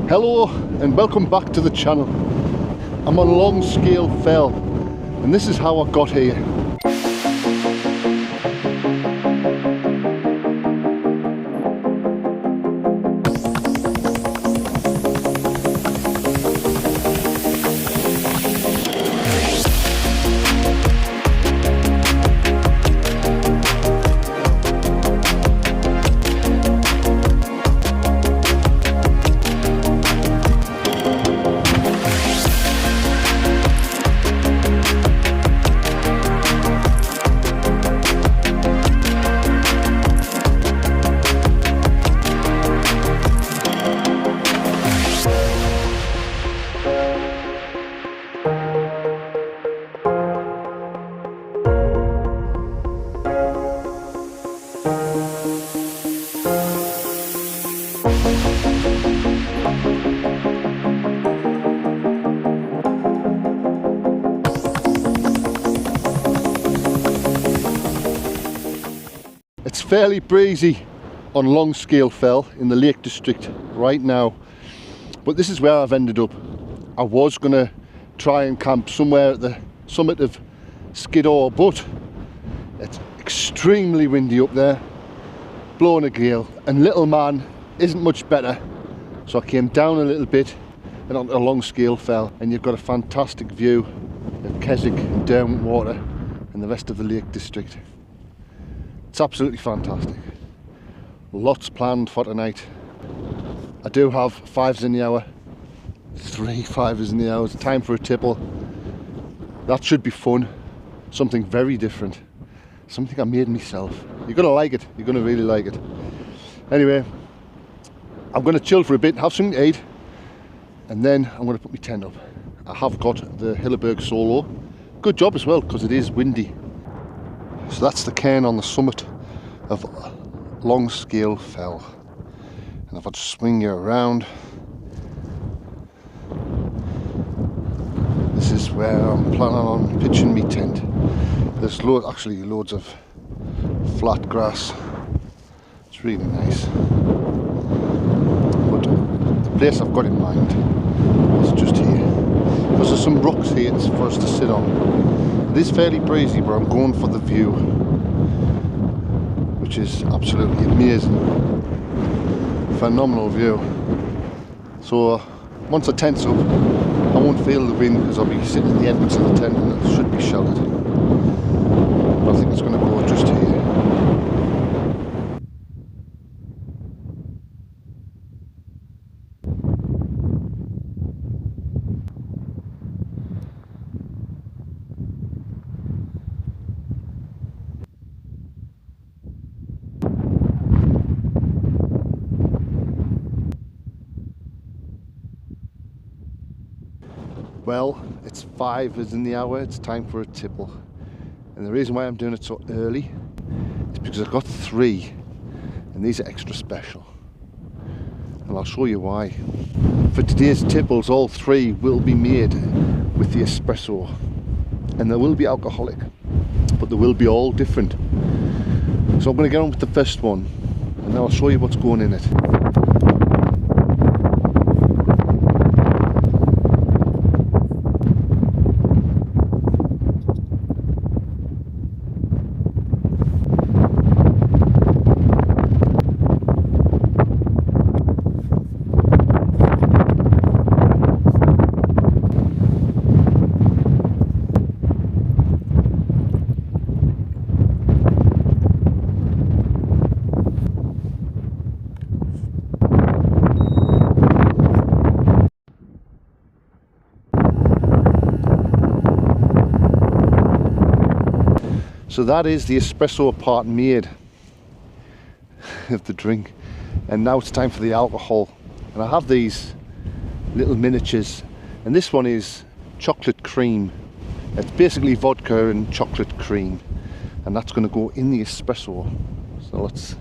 Hello and welcome back to the channel. I'm on Longscale Fell and this is how I got here. It's fairly breezy on Longscale Fell in the Lake District right now, but this is where I've ended up. I was going to try and camp somewhere at the summit of Skiddaw, but it's extremely windy up there, blowing a gale, and Little Man isn't much better, so I came down a little bit and onto Longscale Fell, and you've got a fantastic view of Keswick and Derwent Water and the rest of the Lake District. It's absolutely fantastic. Lots planned for tonight. I do have 5s in the hour, 3 5s in the hour. It's time for a tipple. That should be fun. Something very different. Something I made myself. You're gonna like it. You're gonna really like it. Anyway, I'm gonna chill for a bit, have something to eat, and then I'm gonna put my tent up. I have got the Hilleberg Solo. Good job as well, because it is windy. So that's the cairn on the summit of Longscale Fell, and if I just swing you around, this is where I'm planning on pitching my tent. There's actually loads of flat grass. It's really nice, but the place I've got in mind is just here, because there's some rocks here for us to sit on. It is fairly breezy, but I'm going for the view, which is absolutely amazing. Phenomenal view. So once the tent's up, I won't feel the wind because I'll be sitting at the entrance of the tent and it should be sheltered. But I think it's going to go just here. Well, it's 5 in the hour, it's time for a tipple. And the reason why I'm doing it so early is because I've got 3, and these are extra special. And I'll show you why. For today's tipples, all 3 will be made with the espresso. And they will be alcoholic, but they will be all different. So I'm going to get on with the first one, and then I'll show you what's going in it. So that is the espresso part made of the drink, and now it's time for the alcohol. And I have these little miniatures, and this one is chocolate cream. It's basically vodka and chocolate cream, and that's going to go in the espresso. So let's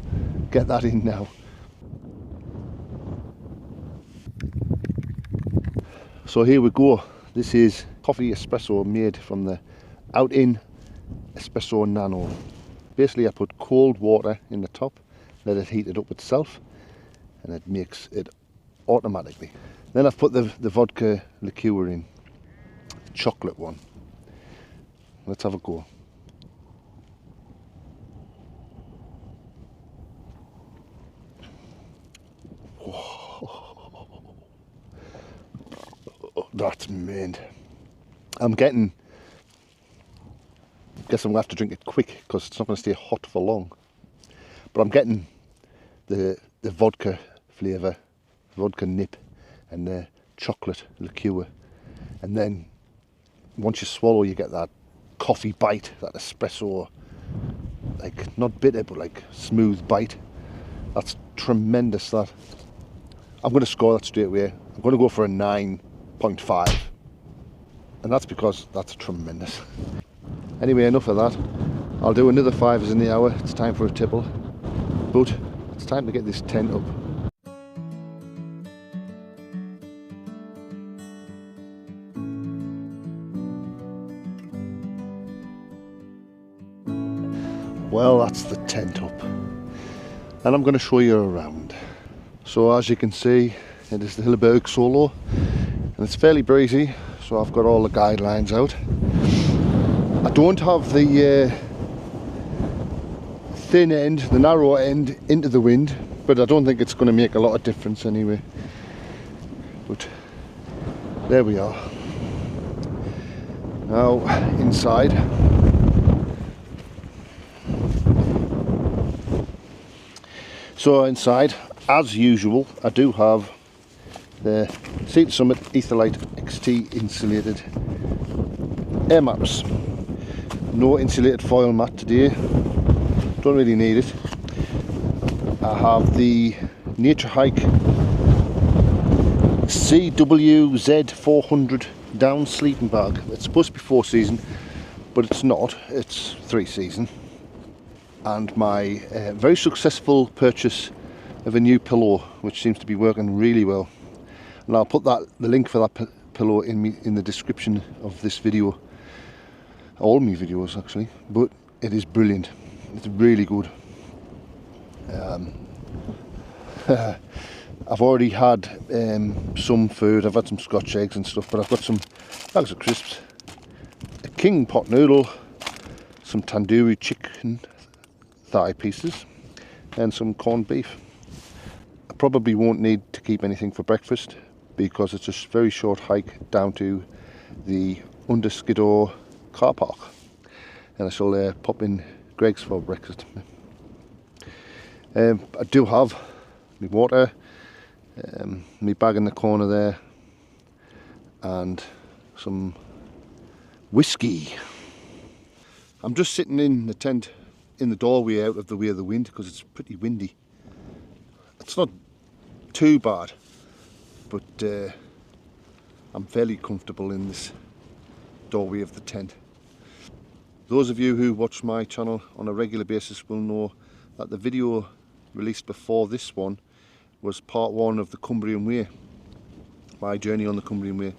get that in now. So here we go. This is coffee espresso made from the Out-In Espresso Nano. Basically I put cold water in the top, let it heat it up itself, and it makes it automatically. Then I've put the vodka liqueur in, chocolate one. Let's have a go. Oh, that's mint. I'm getting, guess I'm gonna have to drink it quick because it's not gonna stay hot for long. But I'm getting the vodka flavour, vodka nip, and the chocolate liqueur. And then once you swallow, you get that coffee bite, that espresso, like not bitter, but like smooth bite. That's tremendous, that. I'm going to score that straight away. I'm going to go for a 9.5. And that's because that's tremendous. Anyway, enough of that. I'll do another 5s in the hour. It's time for a tipple. But it's time to get this tent up. Well, that's the tent up. And I'm going to show you around. So as you can see, it is the Hilleberg Solo. And it's fairly breezy, so I've got all the guidelines out. I don't have the thin end, the narrow end into the wind, but I don't think it's going to make a lot of difference anyway. But there we are. Now inside. So inside, as usual, I do have the Sea to Summit Etherlite XT insulated air mattress. No insulated foil mat today, don't really need it. I have the Nature Hike CWZ400 down sleeping bag. It's supposed to be 4 season, but it's not, it's 3 season. And my very successful purchase of a new pillow, which seems to be working really well. And I'll put the link for that pillow in the description of this video. All my videos actually, but it is brilliant. It's really good. I've already had some food. I've had some Scotch eggs and stuff, but I've got some bags of crisps, a king pot noodle, some tandoori chicken thigh pieces, and some corned beef. I probably won't need to keep anything for breakfast because it's a very short hike down to the Underskiddaw car park, and I shall pop in Greggs for breakfast. I do have my water, my bag in the corner there, and some whiskey. I'm just sitting in the tent in the doorway out of the way of the wind because it's pretty windy. It's not too bad, but I'm fairly comfortable in this doorway of the tent. Those of you who watch my channel on a regular basis will know that the video released before this one was part 1 of the Cumbrian Way, my journey on the Cumbrian Way.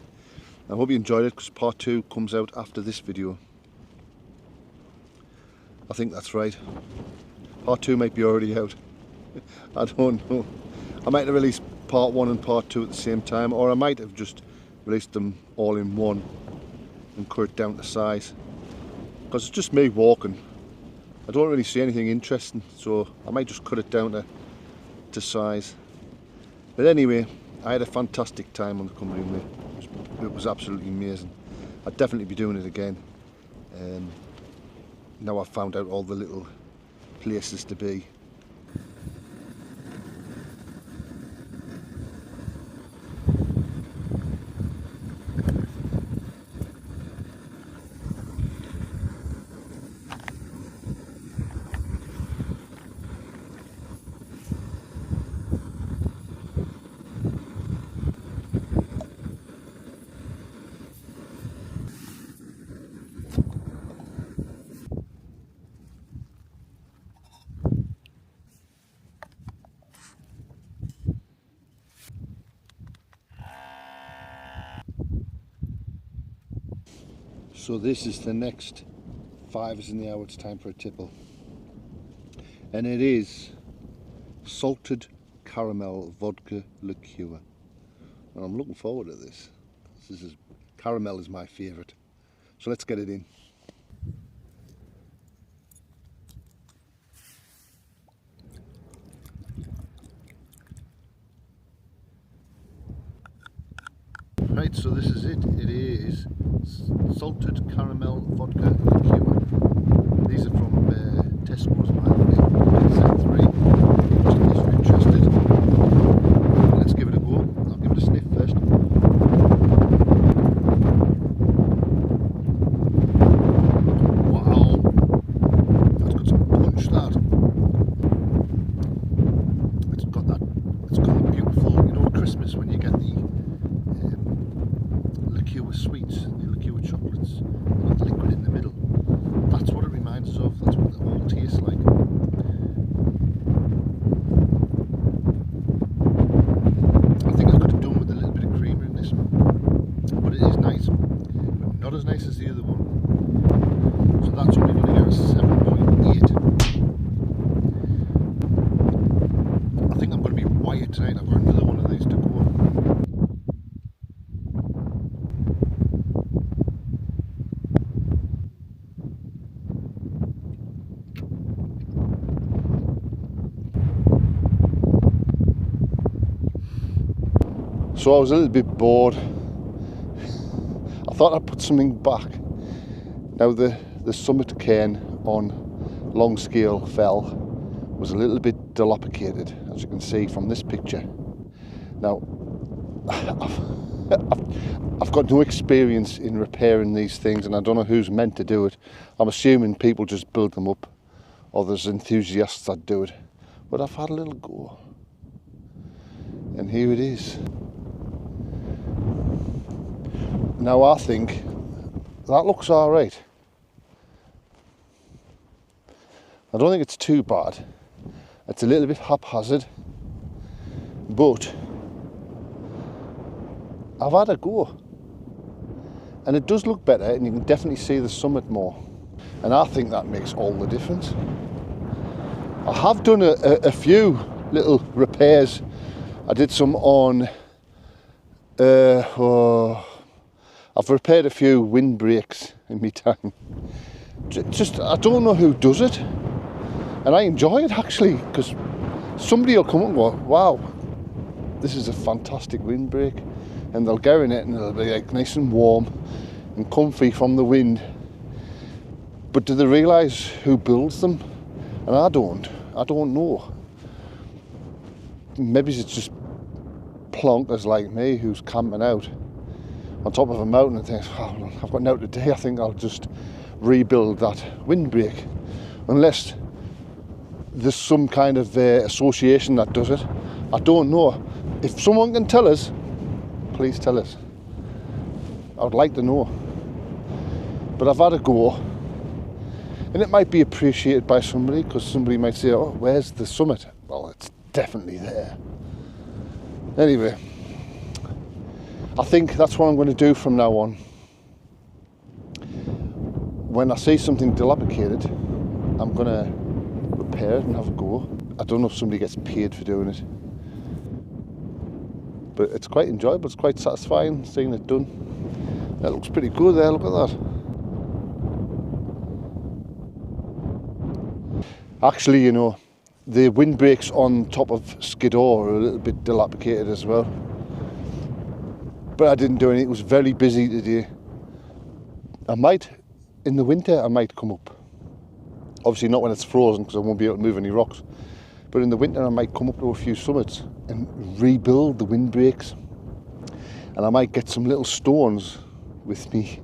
I hope you enjoyed it because part 2 comes out after this video. I think that's right. Part 2 might be already out. I don't know. I might have released part 1 and part 2 at the same time, or I might have just released them all in one and cut it down to size. Because it's just me walking. I don't really see anything interesting, so I might just cut it down to size. But anyway, I had a fantastic time on the Cumbrian Way. It was absolutely amazing. I'd definitely be doing it again. Now I've found out all the little places to be. So this is the next 5s in the hour. It's time for a tipple, and it is salted caramel vodka liqueur. and I'm looking forward to this. Caramel is my favourite, so let's get it in. Right, so this is it. It is salted caramel vodka liqueur. These are from Tesco's, by the way. Z3. Just in case you're interested. Let's give it a go. I'll give it a sniff first. Wow, that's got some punch. That. It's got that. It's got the beautiful, you know, at Christmas when you get the liqueur sweets, the liqueur chocolates, with liquid in the middle. That's what it reminds us of. That's what it all tastes like. I think I could have done with a little bit of creamer in this one, but it is nice, but not as nice as the other one. So that's only going to give us 7.8. I think I'm going to be wired tonight. I've got another one of these to go. So I was a little bit bored. I thought I'd put something back. Now the Summit cairn on Long Scale Fell was a little bit dilapidated, as you can see from this picture. Now I've got no experience in repairing these things, and I don't know who's meant to do it. I'm assuming people just build them up, or there's enthusiasts that do it. But I've had a little go, and here it is. Now I think that looks alright. I don't think it's too bad. It's a little bit haphazard, but I've had a go. And it does look better, and you can definitely see the summit more. And I think that makes all the difference. I have done a few little repairs. I did some on I've repaired a few windbreaks in my time. Just, I don't know who does it. And I enjoy it actually, because somebody will come up and go, wow, this is a fantastic windbreak. And they'll go in it and it'll be like nice and warm and comfy from the wind. But do they realise who builds them? And I don't know. Maybe it's just plonkers like me who's camping out on top of a mountain and thinks, oh, I've got now today, I think I'll just rebuild that windbreak. Unless there's some kind of association that does it. I don't know. If someone can tell us, please tell us. I would like to know. But I've had a go, and it might be appreciated by somebody, because somebody might say, oh, where's the summit? Well, it's definitely there. Anyway, I think that's what I'm going to do from now on. When I see something dilapidated, I'm going to repair it and have a go. I don't know if somebody gets paid for doing it, but it's quite enjoyable, it's quite satisfying seeing it done. That looks pretty good there, look at that. Actually, you know, the windbreaks on top of Skiddaw are a little bit dilapidated as well. But I didn't do anything, it was very busy today. In the winter, I might come up. Obviously not when it's frozen, because I won't be able to move any rocks. But in the winter, I might come up to a few summits and rebuild the windbreaks. And I might get some little stones with me.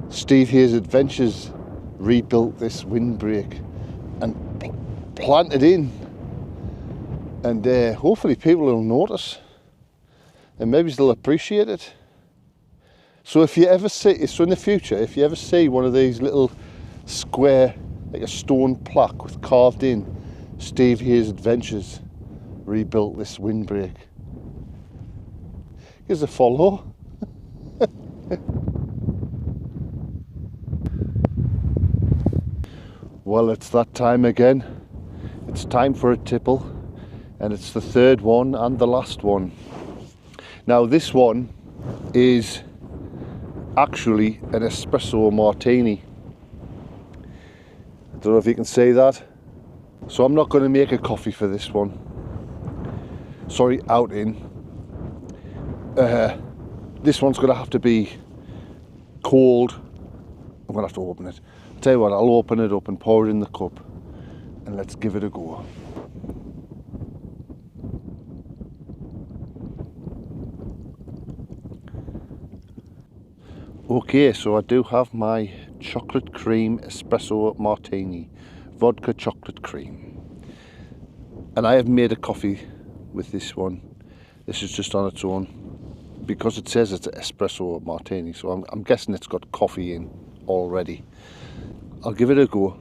Steve Hayes Adventures rebuilt this windbreak and planted in. And hopefully people will notice. And maybe they'll appreciate it. So if you ever see, so in the future, if you ever see one of these little square, like a stone plaque with carved in, Steve Hayes Adventures rebuilt this windbreak, give us a follow. Well, it's that time again. It's time for a tipple. and it's the third one and the last one. Now this one is actually an espresso martini. I don't know if you can see that. So I'm not going to make a coffee for this one. Sorry, outing. This one's going to have to be cold. I'm going to have to open it. I'll tell you what, I'll open it up and pour it in the cup and let's give it a go. Okay, so I do have my chocolate cream espresso martini, vodka chocolate cream. And I have made a coffee with this one. This is just on its own, because it says it's an espresso martini, so I'm guessing it's got coffee in already. I'll give it a go.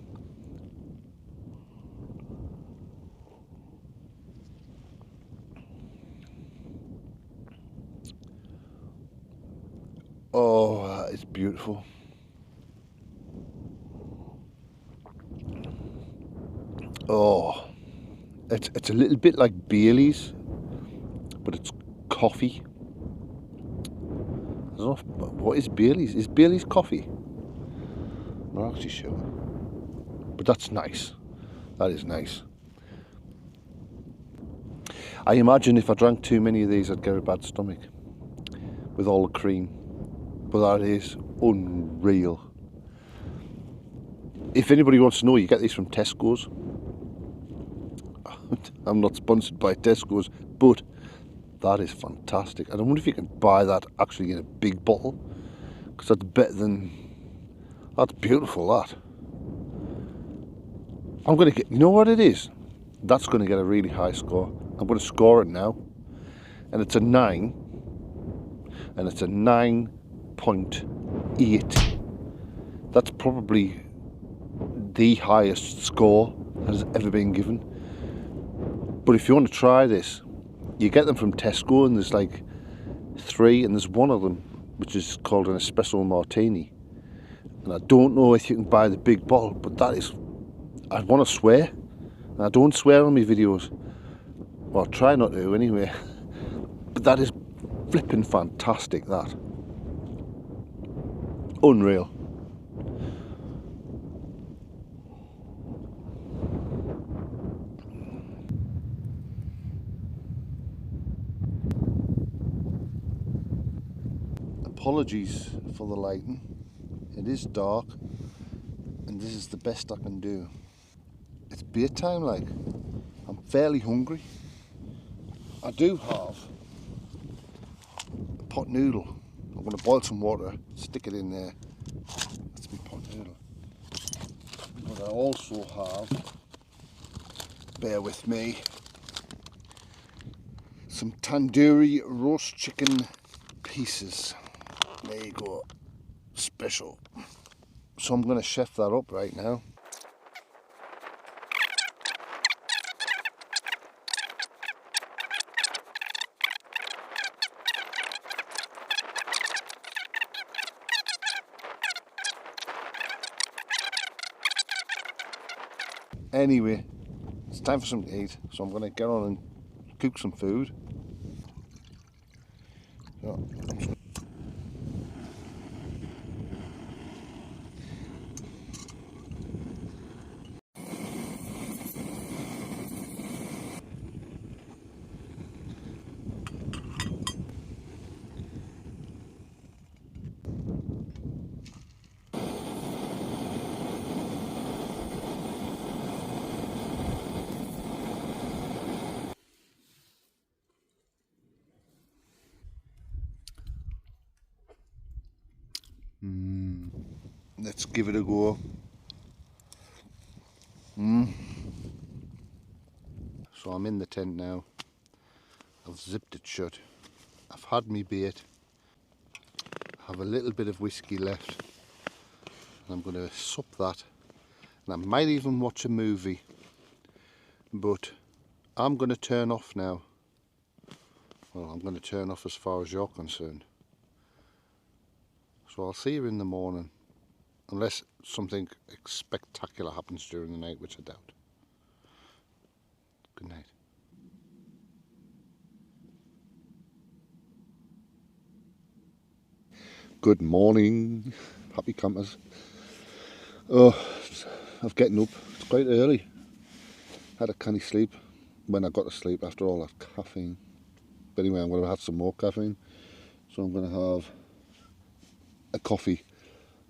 Oh, that is beautiful. Oh, it's a little bit like Bailey's, but it's coffee. I don't know what is Bailey's? Is Bailey's coffee? I'm not actually sure, but that's nice. That is nice. I imagine if I drank too many of these, I'd get a bad stomach with all the cream. But that is unreal. If anybody wants to know, you get these from Tesco's. I'm not sponsored by Tesco's, but that is fantastic. And I wonder if you can buy that actually in a big bottle, because that's better than... That's beautiful, that. I'm going to get... You know what it is? That's going to get a really high score. I'm going to score it now. And it's a 9. And it's a 9.8. That's probably the highest score that has ever been given. But if you want to try this, you get them from Tesco, and there's like 3, and there's one of them which is called an espresso martini. And I don't know if you can buy the big bottle, but that is... I want to swear. And I don't swear on my videos. Well, I try not to anyway. But that is flipping fantastic, that. Unreal. Apologies for the lighting. It is dark, and this is the best I can do. It's beer time, like. I'm fairly hungry. I do have a pot noodle. I'm going to boil some water, stick it in there. That's my pot noodle. But I also have, bear with me, some tandoori roast chicken pieces. There you go. Special. So I'm going to chef that up right now. Anyway, it's time for something to eat, so I'm going to get on and cook some food. So, let's give it a go. So I'm in the tent now. I've zipped it shut. I've had me bait. I have a little bit of whiskey left. And I'm going to sup that. And I might even watch a movie. But I'm going to turn off now. Well, I'm going to turn off as far as you're concerned. So I'll see you in the morning. Unless something spectacular happens during the night, which I doubt. Good night. Good morning, happy campers. Oh, I'm getting up. It's quite early. Had a canny sleep when I got to sleep after all that caffeine. But anyway, I'm going to have some more caffeine. So I'm going to have a coffee.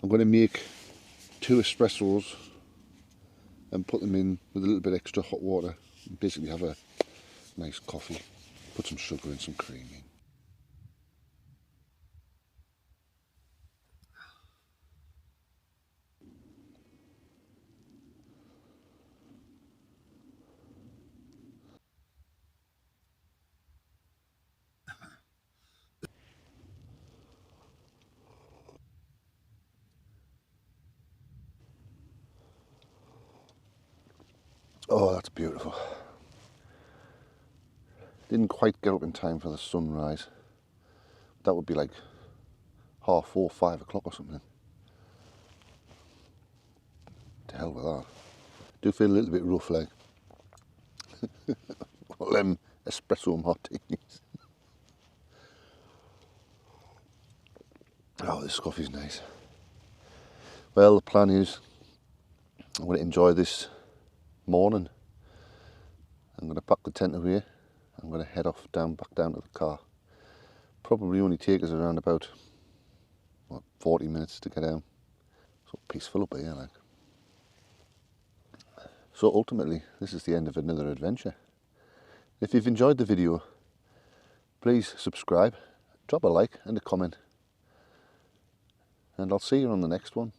I'm going to make 2 espressos and put them in with a little bit extra hot water. And basically have a nice coffee. Put some sugar and some cream in. Oh, that's beautiful. Didn't quite get up in time for the sunrise. That would be like 4:30, 5 o'clock or something. To hell with that. Do feel a little bit rough, like. All them espresso martinis. Oh, this coffee's nice. Well, the plan is I'm going to enjoy this morning. I'm going to pack the tent away. I'm going to head off back down to the car. Probably only take us around about 40 minutes to get down. So peaceful up here, like. So ultimately, this is the end of another adventure. If you've enjoyed the video, please subscribe, drop a like and a comment, and I'll see you on the next one.